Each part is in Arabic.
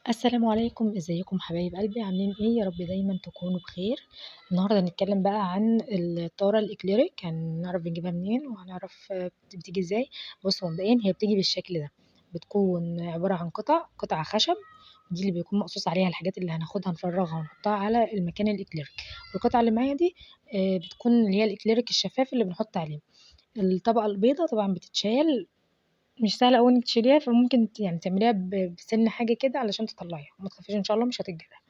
السلام عليكم، ازيكم حبايب قلبي عاملين ايه؟ يا رب دايما تكونوا بخير. النهارده هنتكلم بقى عن الطارة الإكليريك، هنعرف بنجيبها منين وهنعرف بتيجي ازاي. بصوا مبدئيا هي بتيجي بالشكل ده، بتكون عبارة عن قطع خشب، دي اللي بيكون مقصوص عليها الحاجات اللي هناخدها نفرغها ونحطها على المكان الإكليريك. والقطعة اللي معايا دي بتكون اللي هي الإكليريك الشفاف اللي بنحط عليه. الطبقة البيضة طبعا بتتشال، مش سهلة أوي إنِّك تشيليها، فممكن يعني تعمليها بسِن حاجة كده علشان تطلّعيها، ما تخافيش إن شاء الله مش هتتجرح.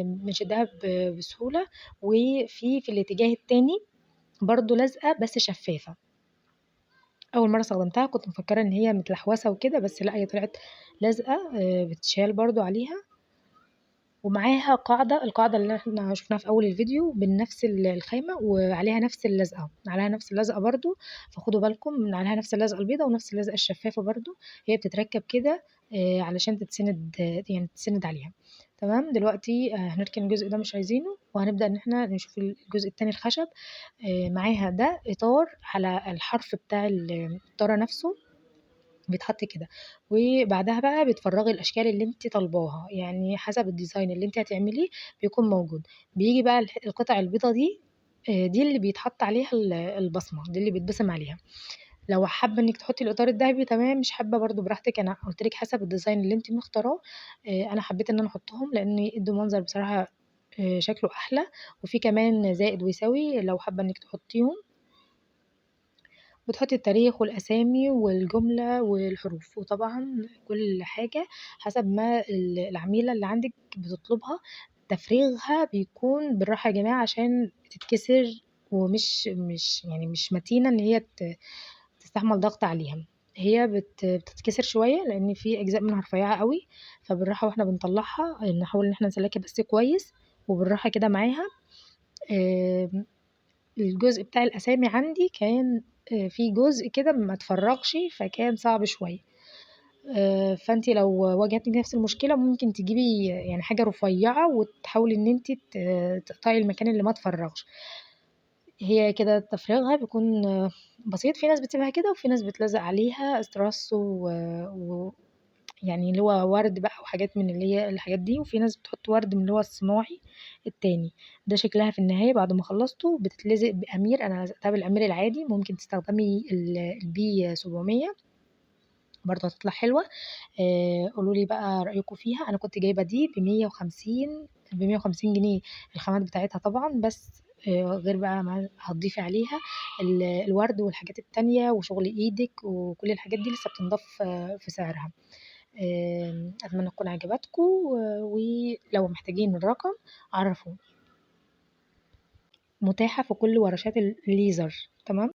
بنشدّها بسهولة. وفي الاتجاه التاني برضه لازقة بس شفّافة. أول مرّة استخدمتها كنت مفكّرة إن هي متلحوسة وكده، بس لأ، هي طلعت لازقة، بتتشال برضه عليها. ومعاها القاعدة اللي إحنا شُفناها في أول الفيديو بنفس الخامة وعليها نفس اللزقة، عليها نفس اللزقة برضه، فخدوا بالكم من عليها نفس اللزقة البيضا ونفس اللزقة الشفافة برضه. هي بتتركب كده علشان تتسند، يعني تتسند عليها. تمام، دلوقتي هنركن الجزء ده مش عايزينه، وهنبدأ إن إحنا نشوف الجزء التاني الخشب. معاها ده إطار على الحرف بتاع الطارة نفسه بيتحط كده. وبعدها بقى بتفرّغي الأشكال اللي أنتِ طالباها، يعني حسب الdesign اللي أنتِ هتعمليه بيكون موجود. بييجي بقى القطع البيضا دي، دي اللي بيتحط عليها البصمة، دي اللي بيتبصم عليها. لو حابة إنِّك تحطّي الإطار الدهبي تمام، مش حابة برضه براحتك، أنا قُلت لِك حسب الdesign اللي أنتِ مختاراه. أنا حبيت إن أنا أحطّهم لإن يدّوا منظر بصراحة شكله أحلى، وفي كمان زائد ويساوي لو حابة إنِّك تحطّيهم. وتحطي التاريخ والأسامي والجملة والحروف، وطبعًا كل حاجة حسب ما العميلة اللي عندِك بتطلبها. تفريغها بيكون بالراحة يا جماعة عشان بتتكسر، ومش مش يعني مش متينة إن هي تستحمل ضغط عليها. هي بتتكسر شوية لإن في أجزاء منها رفيّعة أوي، فبالراحة وإحنا بنطلّعها نحاول إن إحنا نسلّكها بس كويس وبالراحة كده معاها. آمم الجزء بتاع الأسامي عندي كان في جزء كده ما اتفرّغش، فكان صعب شوية. فأنتِ لو واجهتِك نفس المشكلة ممكن تجيبي يعني حاجة رفيّعة وتحاولي إن أنتِ تقطعي المكان اللي ما اتفرّغش. هي كده تفريغها بيكون بسيط، في ناس بتسيبها كده وفي ناس بتلزق عليها استراس يعني اللي هو ورد بقى وحاجات من اللي هي الحاجات دي، وفي ناس بتحط ورد من اللي هو الصناعي التاني. ده شكلها في النهاية بعد ما خلّصته بتتلزق بأمير، أنا لزقتها بالأمير العادي، ممكن تستخدمي الB700 برضه هتطلع حلوة. قولوا لي بقى رأيكم فيها. أنا كنت جايبة دي ب150 جنيه الخامات بتاعتها طبعًا، بس غير بقى ما هتضيفي عليها الورد والحاجات التانية وشغل إيدِك وكل الحاجات دي لسه بتنضاف في سعرها. أتمنى تكون عجبتكم، ولو محتاجين الرقم عرّفوني. متاحة في كل ورشات الليزر، تمام؟